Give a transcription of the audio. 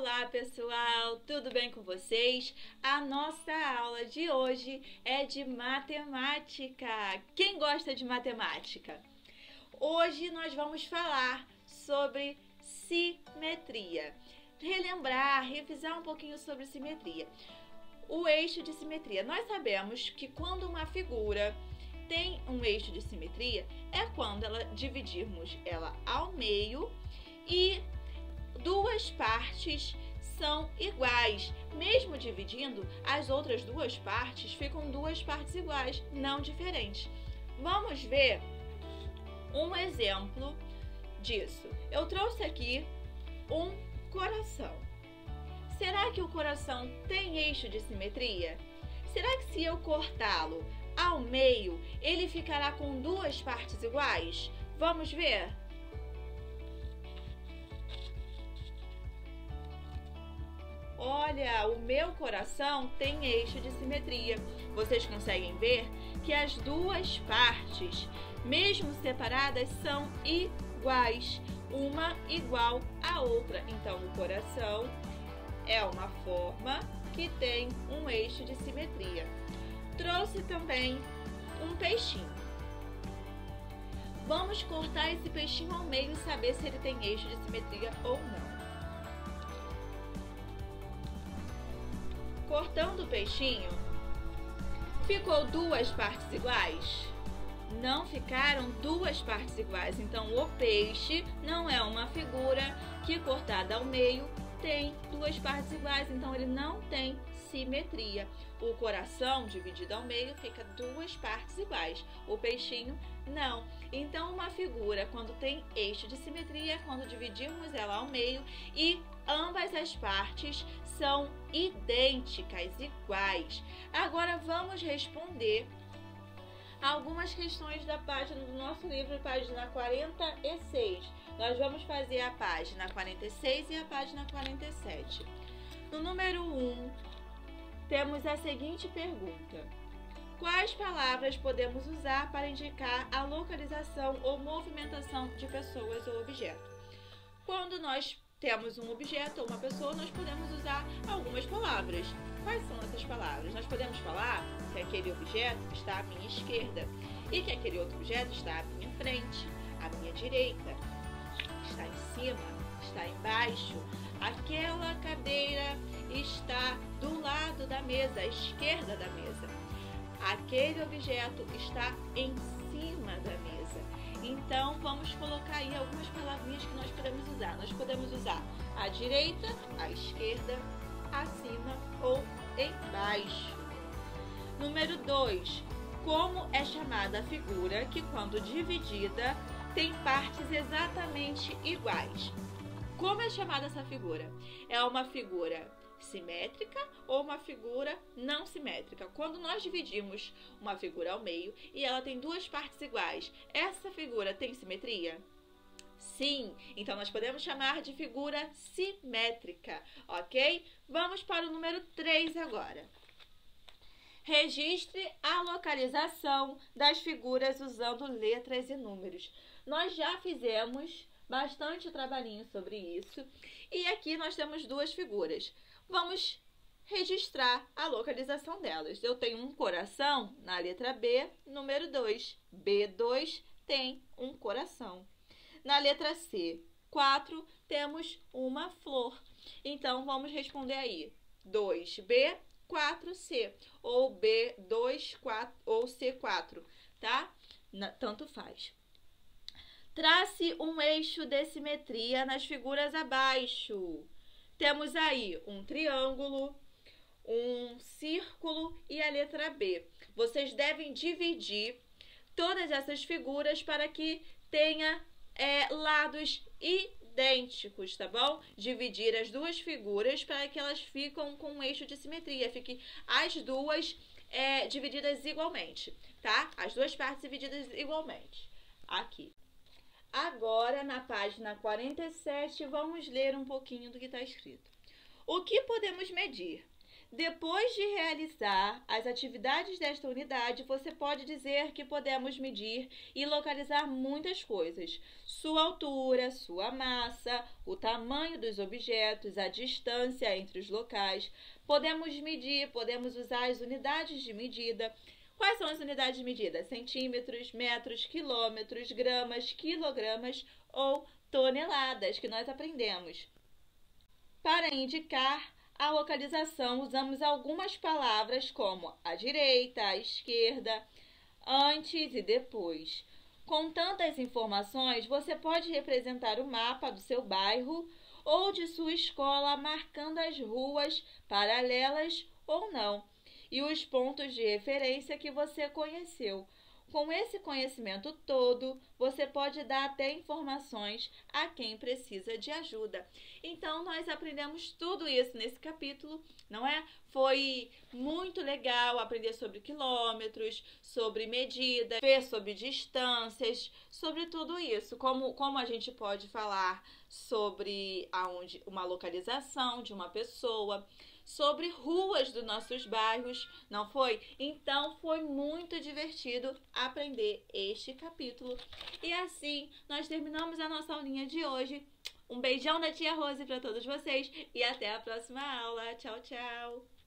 Olá pessoal, tudo bem com vocês? A nossa aula de hoje é de matemática. Quem gosta de matemática? Hoje nós vamos falar sobre simetria. Relembrar, revisar um pouquinho sobre simetria. O eixo de simetria. Nós sabemos que quando uma figura tem um eixo de simetria, é quando dividirmos ela ao meio e duas partes são iguais. Mesmo dividindo, as outras duas partes ficam duas partes iguais, não diferentes. Vamos ver um exemplo disso. Eu trouxe aqui um coração. Será que o coração tem eixo de simetria? Será que se eu cortá-lo ao meio, ele ficará com duas partes iguais? Vamos ver? Olha, o meu coração tem eixo de simetria. Vocês conseguem ver que as duas partes, mesmo separadas, são iguais, uma igual à outra. Então, o coração é uma forma que tem um eixo de simetria. Trouxe também um peixinho. Vamos cortar esse peixinho ao meio e saber se ele tem eixo de simetria ou não. Cortando o peixinho, ficou duas partes iguais? Não ficaram duas partes iguais. Então, o peixe não é uma figura que, cortada ao meio, tem duas partes iguais. Então, ele não tem simetria. O coração, dividido ao meio, fica duas partes iguais. O peixinho, não. Então, uma figura, quando tem eixo de simetria, é quando dividimos ela ao meio e ambas as partes são idênticas, iguais. Agora, vamos responder algumas questões da página do nosso livro, página 46. Nós vamos fazer a página 46 e a página 47. No número 1, temos a seguinte pergunta: quais palavras podemos usar para indicar a localização ou movimentação de pessoas ou objetos? Quando nós temos um objeto ou uma pessoa, nós podemos usar algumas palavras. Quais são essas palavras? Nós podemos falar que aquele objeto está à minha esquerda e que aquele outro objeto está à minha frente, à minha direita, está em cima, está embaixo. Aquela cadeira está do lado da mesa, à esquerda da mesa. Aquele objeto está em cima da mesa. Então, vamos colocar aí algumas palavrinhas que nós podemos usar. Nós podemos usar à direita, à esquerda, acima ou embaixo. Número 2. Como é chamada a figura que, quando dividida, tem partes exatamente iguais? Como é chamada essa figura? É uma figura simétrica ou uma figura não simétrica? Quando nós dividimos uma figura ao meio e ela tem duas partes iguais, essa figura tem simetria? Sim, então nós podemos chamar de figura simétrica, ok? Vamos para o número 3 agora. Registre a localização das figuras usando letras e números. Nós já fizemos bastante trabalhinho sobre isso e aqui nós temos duas figuras. Vamos registrar a localização delas. Eu tenho um coração na letra B, número 2. B2 tem um coração. Na letra C, 4, temos uma flor. Então, vamos responder aí. 2B, 4C. Ou B2, 4, ou C4, tá? Tanto faz. Trace um eixo de simetria nas figuras abaixo. Temos aí um triângulo, um círculo e a letra B. Vocês devem dividir todas essas figuras para que tenha lados idênticos, tá bom? Dividir as duas figuras para que elas fiquem com um eixo de simetria. Fiquem as duas divididas igualmente, tá? As duas partes divididas igualmente. Aqui. Agora, na página 47, vamos ler um pouquinho do que está escrito. O que podemos medir? Depois de realizar as atividades desta unidade, você pode dizer que podemos medir e localizar muitas coisas: sua altura, sua massa, o tamanho dos objetos, a distância entre os locais. Podemos medir, podemos usar as unidades de medida. Quais são as unidades de medida? Centímetros, metros, quilômetros, gramas, quilogramas ou toneladas, que nós aprendemos. Para indicar a localização, usamos algumas palavras como à direita, à esquerda, antes e depois. Com tantas informações, você pode representar o mapa do seu bairro ou de sua escola, marcando as ruas paralelas ou não e os pontos de referência que você conheceu. Com esse conhecimento todo, você pode dar até informações a quem precisa de ajuda. Então, nós aprendemos tudo isso nesse capítulo, não é? Foi muito legal aprender sobre quilômetros, sobre medida, ver sobre distâncias, sobre tudo isso. Como a gente pode falar sobre uma localização de uma pessoa, sobre ruas dos nossos bairros, não foi? Então foi muito divertido aprender este capítulo. E assim nós terminamos a nossa aulinha de hoje. Um beijão da tia Rose para todos vocês e até a próxima aula. Tchau, tchau!